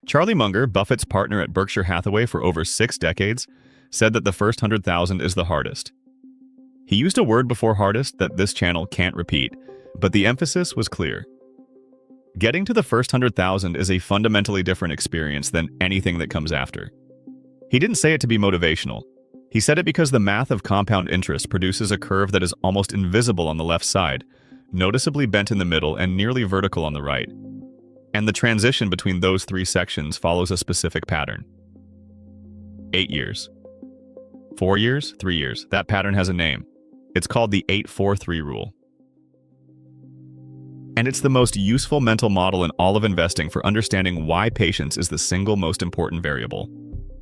Charlie Munger, Buffett's partner at Berkshire Hathaway for over 6 decades, said that the first 100,000 is the hardest. He used a word before hardest that this channel can't repeat, but the emphasis was clear. Getting to the first 100,000 is a fundamentally different experience than anything that comes after. He didn't say it to be motivational. He said it because the math of compound interest produces a curve that is almost invisible on the left side, noticeably bent in the middle and nearly vertical on the right. And the transition between those 3 sections follows a specific pattern. 8 years. 4 years, 3 years. That pattern has a name. It's called the 8-4-3 rule. And it's the most useful mental model in all of investing for understanding why patience is the single most important variable.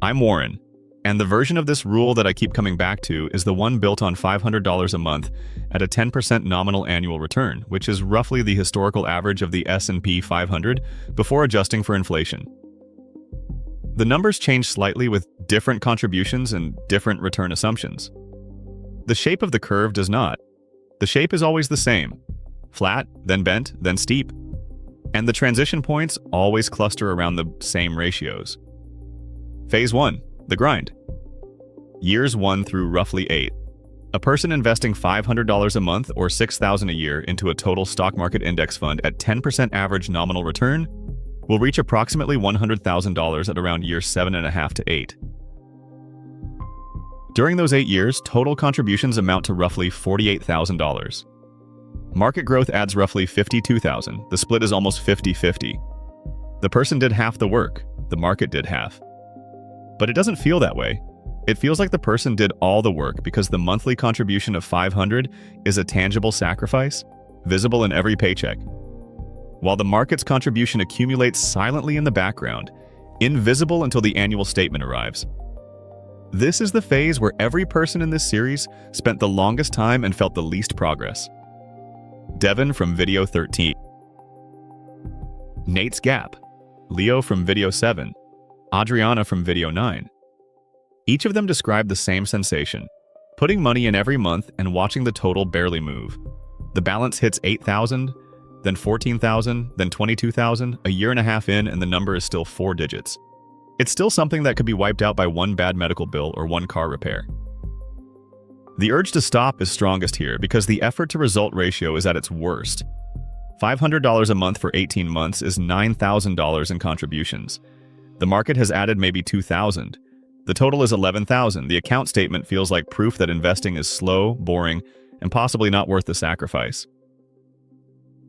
I'm Warren, and the version of this rule that I keep coming back to is the one built on $500 a month at a 10% nominal annual return, which is roughly the historical average of the S&P 500 before adjusting for inflation. The numbers change slightly with different contributions and different return assumptions. The shape of the curve does not. The shape is always the same: flat, then bent, then steep. And the transition points always cluster around the same ratios. Phase 1, the grind. Years 1 through roughly 8. A person investing $500 a month or $6,000 a year into a total stock market index fund at 10% average nominal return will reach approximately $100,000 at around year 7.5 to 8. During those 8 years, total contributions amount to roughly $48,000. Market growth adds roughly $52,000. The split is almost 50-50. The person did half the work, the market did half. But it doesn't feel that way. It feels like the person did all the work because the monthly contribution of $500 is a tangible sacrifice, visible in every paycheck. While the market's contribution accumulates silently in the background, invisible until the annual statement arrives. This is the phase where every person in this series spent the longest time and felt the least progress. Devin from video 13. Nate's Gap. Leo from video 7. Adriana from video 9. Each of them described the same sensation: putting money in every month and watching the total barely move. The balance hits 8,000, then 14,000, then 22,000, a year and a half in, and the number is still 4 digits. It's still something that could be wiped out by one bad medical bill or one car repair. The urge to stop is strongest here because the effort to result ratio is at its worst. $500 a month for 18 months is $9,000 in contributions. The market has added maybe 2,000. The total is 11,000. The account statement feels like proof that investing is slow, boring, and possibly not worth the sacrifice.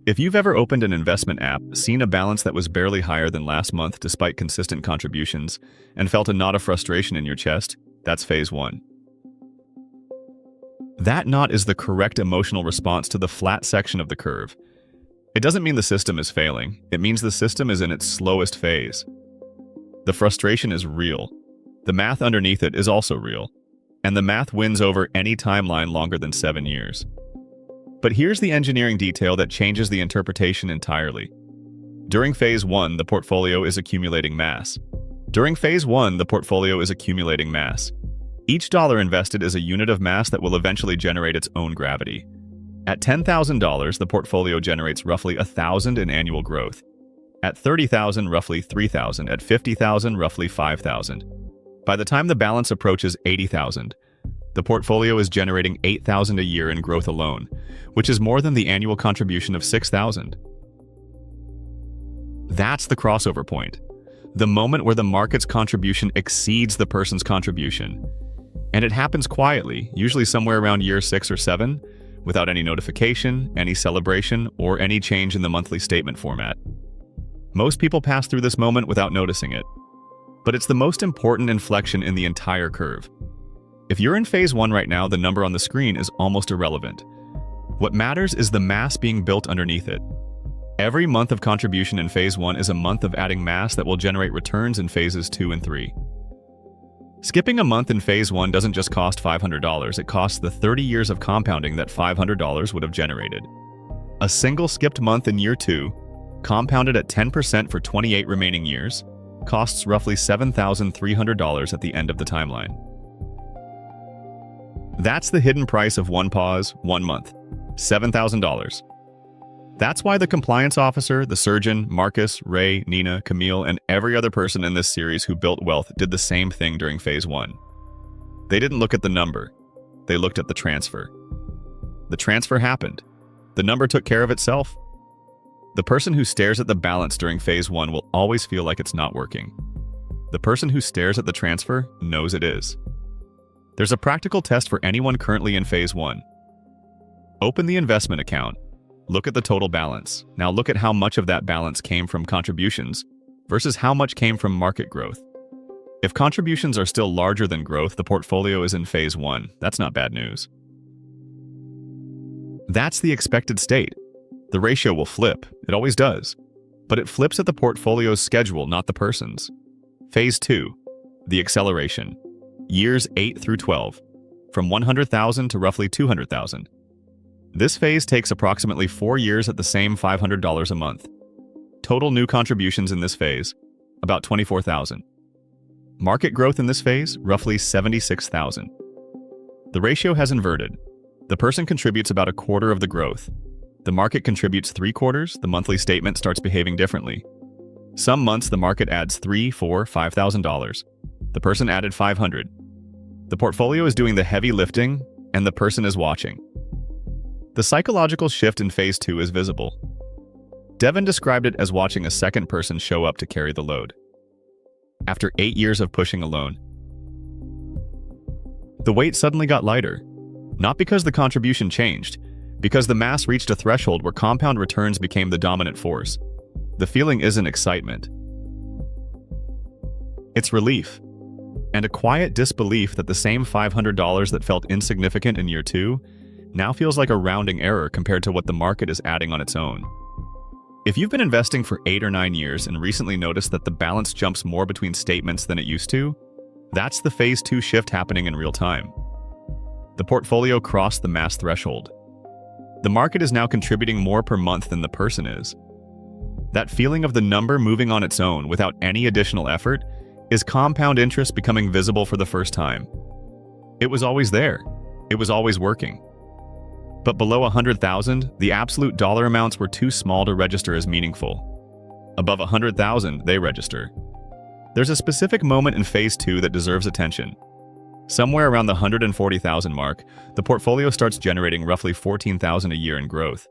If you've ever opened an investment app, seen a balance that was barely higher than last month despite consistent contributions, and felt a knot of frustration in your chest, that's phase 1. That knot is the correct emotional response to the flat section of the curve. It doesn't mean the system is failing. It means the system is in its slowest phase. The frustration is real. The math underneath it is also real. And the math wins over any timeline longer than 7 years. But here's the engineering detail that changes the interpretation entirely. During phase 1, the portfolio is accumulating mass. Each dollar invested is a unit of mass that will eventually generate its own gravity. At $10,000, the portfolio generates roughly 1,000 in annual growth. At $30,000, roughly 3,000. At $50,000, roughly 5,000. By the time the balance approaches $80,000, the portfolio is generating $8,000 a year in growth alone, which is more than the annual contribution of $6,000. That's the crossover point. The moment where the market's contribution exceeds the person's contribution. And it happens quietly, usually somewhere around year 6 or 7, without any notification, any celebration, or any change in the monthly statement format. Most people pass through this moment without noticing it. But it's the most important inflection in the entire curve. If you're in phase 1 right now, the number on the screen is almost irrelevant. What matters is the mass being built underneath it. Every month of contribution in phase 1 is a month of adding mass that will generate returns in phases 2 and 3. Skipping a month in phase 1 doesn't just cost $500, it costs the 30 years of compounding that $500 would have generated. A single skipped month in year 2, compounded at 10% for 28 remaining years, costs roughly $7,300 at the end of the timeline. That's the hidden price of one pause, 1 month. $7,000. That's why the compliance officer, the surgeon, Marcus, Ray, Nina, Camille, and every other person in this series who built wealth did the same thing during phase 1. They didn't look at the number. They looked at the transfer. The transfer happened. The number took care of itself. The person who stares at the balance during phase 1 will always feel like it's not working. The person who stares at the transfer knows it is. There's a practical test for anyone currently in phase 1. Open the investment account. Look at the total balance. Now look at how much of that balance came from contributions versus how much came from market growth. If contributions are still larger than growth, the portfolio is in phase 1. That's not bad news. That's the expected state. The ratio will flip. It always does. But it flips at the portfolio's schedule, not the person's. Phase 2. The acceleration. Years 8 through 12. From 100,000 to roughly 200,000. This phase takes approximately 4 years at the same $500 a month. Total new contributions in this phase, about 24,000. Market growth in this phase, roughly 76,000. The ratio has inverted. The person contributes about a quarter of the growth. The market contributes 3/4, the monthly statement starts behaving differently. Some months the market adds $3,000, $4,000, $5,000. The person added 500. The portfolio is doing the heavy lifting, and the person is watching. The psychological shift in phase 2 is visible. Devin described it as watching a second person show up to carry the load. After 8 years of pushing alone, the weight suddenly got lighter. Not because the contribution changed, because the mass reached a threshold where compound returns became the dominant force. The feeling isn't excitement. It's relief. And a quiet disbelief that the same $500 that felt insignificant in year 2 now feels like a rounding error compared to what the market is adding on its own. If you've been investing for 8 or 9 years and recently noticed that the balance jumps more between statements than it used to, that's the phase 2 shift happening in real time. The portfolio crossed the mass threshold. The market is now contributing more per month than the person is. That feeling of the number moving on its own without any additional effort is compound interest becoming visible for the first time. It was always there. It was always working. But below 100,000, the absolute dollar amounts were too small to register as meaningful. Above 100,000, they register. There's a specific moment in phase 2 that deserves attention. Somewhere around the 140,000 mark, the portfolio starts generating roughly 14,000 a year in growth.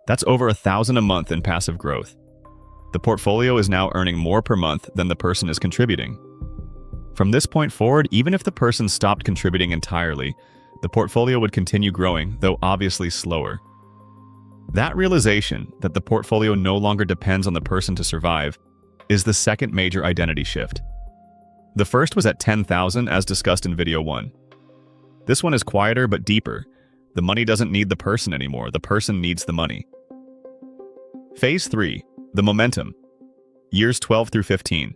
That's over 1,000 a month in passive growth. The portfolio is now earning more per month than the person is contributing. From this point forward, even if the person stopped contributing entirely, the portfolio would continue growing, though obviously slower. That realization that the portfolio no longer depends on the person to survive is the second major identity shift. The first was at 10,000 as discussed in video 1. This one is quieter but deeper. The money doesn't need the person anymore, the person needs the money. Phase 3, the momentum. Years 12 through 15.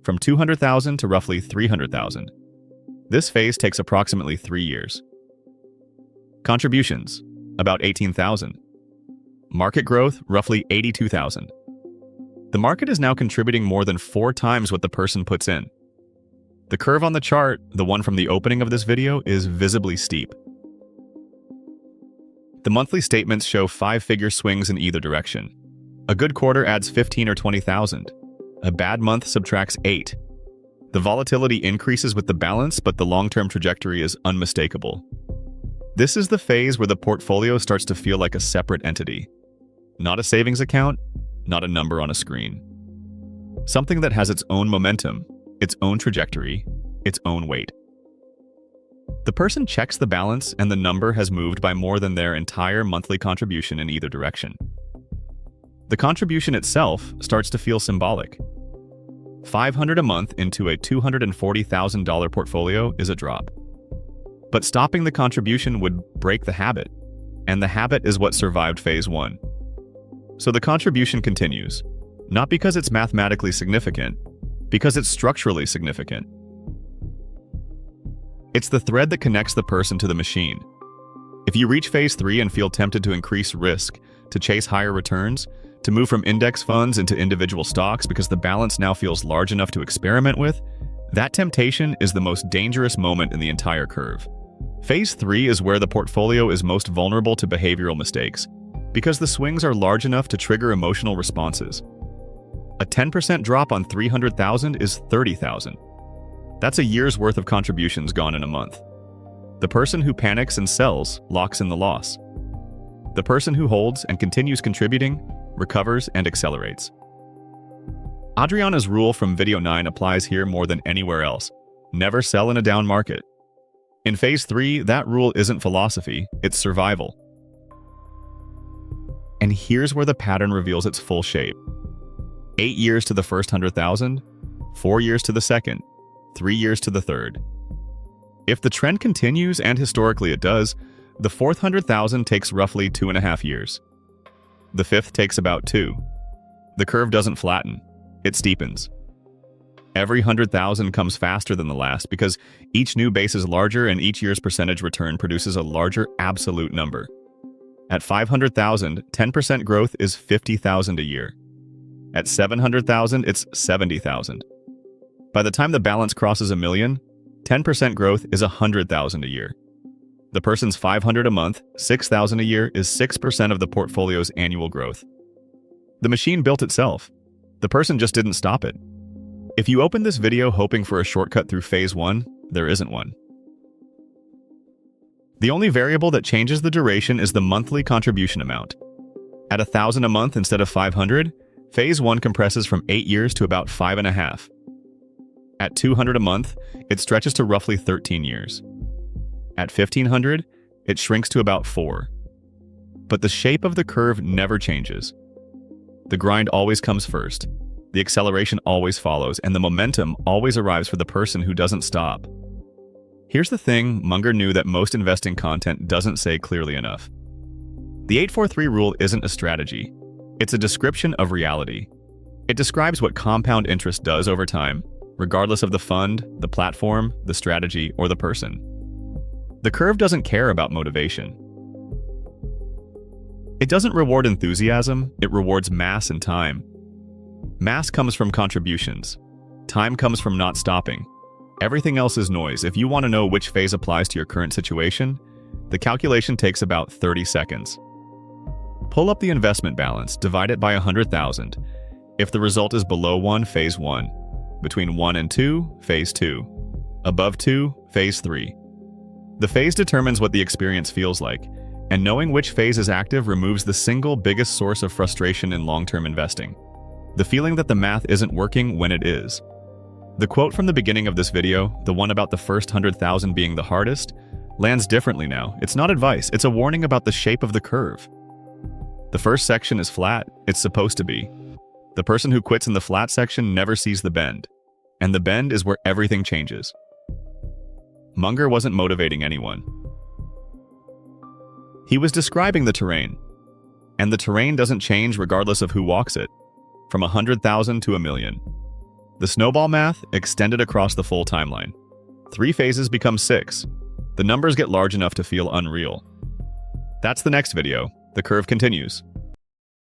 From 200,000 to roughly 300,000. This phase takes approximately 3 years. Contributions, about 18,000. Market growth, roughly 82,000. The market is now contributing more than 4 times what the person puts in. The curve on the chart, the one from the opening of this video, is visibly steep. The monthly statements show 5-figure swings in either direction. A good quarter adds 15 or 20,000. A bad month subtracts 8. The volatility increases with the balance, but the long-term trajectory is unmistakable. This is the phase where the portfolio starts to feel like a separate entity. Not a savings account, not a number on a screen. Something that has its own momentum, its own trajectory, its own weight. The person checks the balance and the number has moved by more than their entire monthly contribution in either direction. The contribution itself starts to feel symbolic. $500 a month into a $240,000 portfolio is a drop. But stopping the contribution would break the habit, and the habit is what survived phase 1. So the contribution continues, not because it's mathematically significant, because it's structurally significant. It's the thread that connects the person to the machine. If you reach phase 3 and feel tempted to increase risk, to chase higher returns, to move from index funds into individual stocks because the balance now feels large enough to experiment with, that temptation is the most dangerous moment in the entire curve. Phase 3 is where the portfolio is most vulnerable to behavioral mistakes. Because the swings are large enough to trigger emotional responses. A 10% drop on 300,000 is 30,000. That's a year's worth of contributions gone in a month. The person who panics and sells locks in the loss. The person who holds and continues contributing recovers and accelerates. Adriana's rule from video 9 applies here more than anywhere else. Never sell in a down market. In phase 3, that rule isn't philosophy, it's survival. And here's where the pattern reveals its full shape. 8 years to the first 100,000, 4 years to the second, 3 years to the third. If the trend continues, and historically it does, the fourth 100,000 takes roughly 2.5 years. The fifth takes about 2. The curve doesn't flatten, it steepens. Every 100,000 comes faster than the last because each new base is larger and each year's percentage return produces a larger absolute number. At 500,000, 10% growth is 50,000 a year. At 700,000, it's 70,000. By the time the balance crosses $1 million, 10% growth is 100,000 a year. The person's 500 a month, 6,000 a year is 6% of the portfolio's annual growth. The machine built itself. The person just didn't stop it. If you open this video hoping for a shortcut through phase 1, there isn't one. The only variable that changes the duration is the monthly contribution amount. At 1,000 a month instead of 500, phase 1 compresses from 8 years to about 5.5. At 200 a month, it stretches to roughly 13 years. At 1,500, it shrinks to about 4. But the shape of the curve never changes. The grind always comes first, the acceleration always follows, and the momentum always arrives for the person who doesn't stop. Here's the thing Munger knew that most investing content doesn't say clearly enough. The 843 rule isn't a strategy. It's a description of reality. It describes what compound interest does over time, regardless of the fund, the platform, the strategy, or the person. The curve doesn't care about motivation. It doesn't reward enthusiasm, it rewards mass and time. Mass comes from contributions. Time comes from not stopping. Everything else is noise. If you want to know which phase applies to your current situation, the calculation takes about 30 seconds. Pull up the investment balance, divide it by 100,000. If the result is below 1, phase 1. Between 1 and 2, phase 2. Above 2, phase 3. The phase determines what the experience feels like, and knowing which phase is active removes the single biggest source of frustration in long-term investing. The feeling that the math isn't working when it is. The quote from the beginning of this video, the one about the first 100,000 being the hardest, lands differently now. It's not advice, it's a warning about the shape of the curve. The first section is flat, it's supposed to be. The person who quits in the flat section never sees the bend. And the bend is where everything changes. Munger wasn't motivating anyone. He was describing the terrain. And the terrain doesn't change regardless of who walks it. From 100,000 to 1 million. The snowball math extended across the full timeline. 3 phases become 6. The numbers get large enough to feel unreal. That's the next video. The curve continues.